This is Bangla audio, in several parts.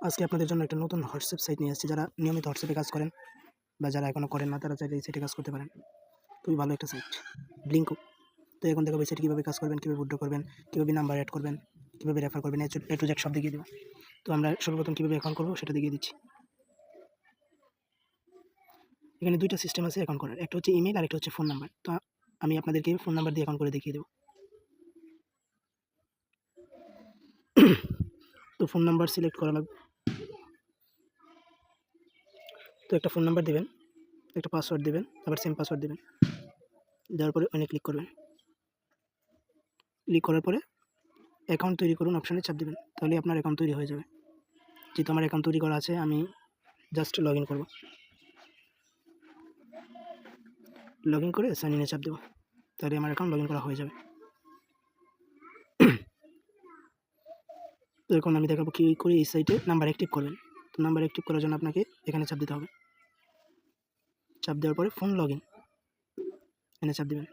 আজকে আপনাদের জন্য একটা নতুন হোয়াটসঅ্যাপ সাইট নিয়ে আসছি। যারা নিয়মিত হোয়াটসঅ্যাপে কাজ করেন বা যারা এখনও করেন না, তারা চাইলে এই সাইটে কাজ করতে পারেন। খুবই ভালো একটা সাইট, ব্লিঙ্কো। তো এখন দেখাবো এই সাইটে কীভাবে কাজ করবেন, কীভাবে উইথড্র করবেন, কীভাবে নাম্বার অ্যাড করবেন, কীভাবে রেফার করবেন, এ টু জেড সব দেখিয়ে দেবো। তো আমরা সর্বপ্রথম কীভাবে অ্যাকাউন্ট করবো সেটা দেখিয়ে দিচ্ছি। এখানে দুইটা সিস্টেম আছে অ্যাকাউন্ট করার, একটা হচ্ছে ইমেল আর একটা হচ্ছে ফোন নাম্বার। তো আমি আপনাদেরকে ফোন নাম্বার দিয়ে অ্যাকাউন্ট করে দেখিয়ে দেবো। তো ফোন নাম্বার সিলেক্ট করা লাগবে। তো একটা ফোন নাম্বার দেবেন, একটা পাসওয়ার্ড দেবেন, আবার সেম পাসওয়ার্ড দেবেন। দেওয়ার পরে ওখানে ক্লিক করবেন। ক্লিক করার পরে অ্যাকাউন্ট তৈরি করুন অপশানে চাপ দেবেন, তাহলে আপনার অ্যাকাউন্ট তৈরি হয়ে যাবে। যেহেতু আমার অ্যাকাউন্ট তৈরি করা আছে, আমি জাস্ট লগ ইন করবো। লগ ইন করে সাইন ইনে চাপ দেবো, তাহলে আমার অ্যাকাউন্ট লগ ইন করা হয়ে যাবে। তো এখন আমি দেখাবো কী করে এই সাইটে নাম্বার অ্যাক্টিভ করবেন। তো নাম্বার অ্যাক্টিভ করার জন্য আপনাকে এখানে চাপ দিতে হবে। চাপ দেওয়ার পরে ফোন লগ ইন এখানে চাপ দেবেন।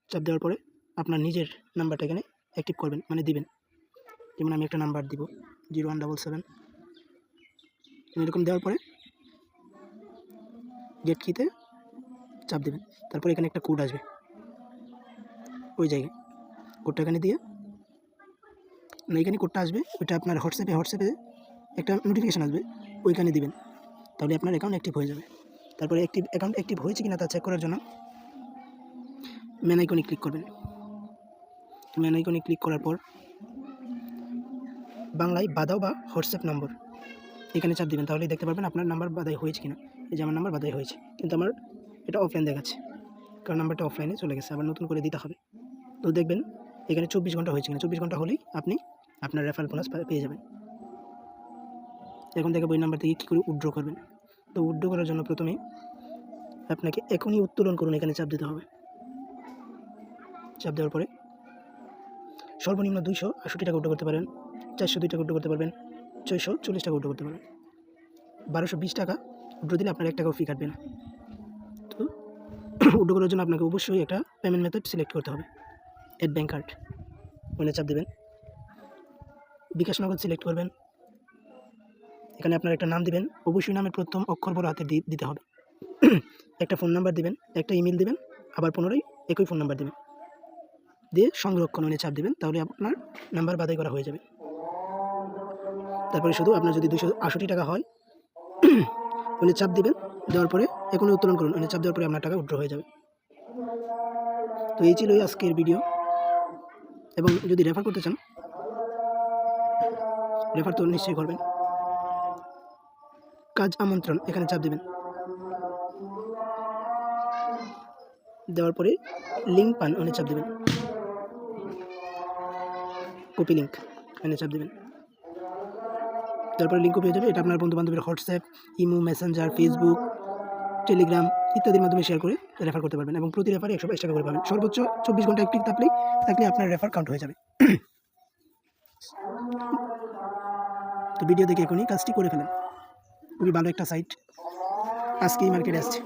চাপ দেওয়ার পরে আপনার নিজের নাম্বারটা এখানে অ্যাক্টিভ করবেন, মানে দিবেন। যেমন আমি একটা নাম্বার দিব 0177। এরকম দেওয়ার পরে গেট কিতে চাপ দেবেন। তারপরে এখানে একটা কোড আসবে, ওই জায়গায় কোডটা এখানে দিয়ে, না এখানে কোডটা আসবে, ওইটা আপনার হোয়াটসঅ্যাপে একটা নোটিফিকেশান আসবে, ওইখানে দিবেন, তাহলে আপনার অ্যাকাউন্ট অ্যাক্টিভ হয়ে যাবে। তারপরে অ্যাকাউন্ট অ্যাক্টিভ হয়েছে কিনা তা চেক করার জন্য মেন আইকনে ক্লিক করবেন। মেন আইকনে ক্লিক করার পর বাংলায় বাদাও বা হোয়াটসঅ্যাপ নম্বর এখানে চাপ দিবেন, তাহলেই দেখতে পারবেন আপনার নাম্বার বাদাই হয়েছে কিনা। এই যে আমার নাম্বার বাদাই হয়েছে, কিন্তু আমার এটা অফলাইন দেখাচ্ছে, কারণ নাম্বারটা অফলাইনে চলে গেছে, আবার নতুন করে দিতে হবে। তো দেখবেন এখানে 24 ঘন্টা হয়েছে কিনা। 24 ঘন্টা হলেই আপনি আপনার রেফারেল বোনাস পেয়ে যাবেন। এখন দেখাবো এই নাম্বার থেকে কী করে উইথড্র করবেন। তো উইথড্র করার জন্য প্রথমে আপনাকে এখনই উত্তোলন করুন এখানে চাপ দিতে হবে। চাপ দেওয়ার পরে সর্বনিম্ন 280 টাকা উইথড্র করতে পারেন, 402 টাকা উইথড্র করতে পারবেন, 640 টাকা উইথড্র করতে পারবেন। 1220 টাকা উইথড্র দিলে আপনার 1 টাকাও ফি কাটবে না। তো উইথড্র করার জন্য আপনাকে অবশ্যই একটা পেমেন্ট মেথড সিলেক্ট করতে হবে। অ্যাড ব্যাঙ্ক কার্ড ওখানে চাপ দেবেন, বিকাশ নগদ সিলেক্ট করবেন। এখানে আপনার একটা নাম দিবেন, অবশ্যই নামের প্রথম অক্ষর বড় হাতে দিতে হবে। একটা ফোন নাম্বার দিবেন, একটা ইমেল দিবেন, আবার পুনরায় একই ফোন নাম্বার দিবেন, দিয়ে সংরক্ষণ ওখানে চাপ দিবেন, তাহলে আপনার নাম্বার বাছাই করা হয়ে যাবে। তারপরে শুধু আপনার যদি 268 টাকা হয় ওখানে চাপ দিবেন, দেওয়ার পরে এখনই উত্তোলন করুন, ওখানে চাপ দেওয়ার পরে আপনার টাকা উইথড্র হয়ে যাবে। তো এই ছিল আজকের ভিডিও। এবং যদি রেফার করতে চান, রেফার তো নিশ্চয়ই করবেন। কাজ আমন্ত্রণ এখানে চাপ দেবেন, দেওয়ার পরে লিঙ্ক পান ওখানে চাপ দেবেন, কপি লিঙ্ক এখানে চাপ দেবেন, তারপরে লিঙ্ক কপি হয়ে যাবে। এটা আপনার বন্ধুবান্ধবের WhatsApp, imo, Messenger, Facebook, Telegram ইত্যাদির মাধ্যমে শেয়ার করে রেফার করতে পারবেন, এবং প্রতি রেফারে 122 টাকা করে পাবেন। সর্বোচ্চ 24 ঘন্টা অ্যাক্টিভ থাকলে আপনার রেফার কাউন্ট হয়ে যাবে। তো ভিডিও দেখে এখনই কাজটি করে ফেলেন। খুবই ভালো একটা সাইট, আজকেই মার্কেটে আসছে।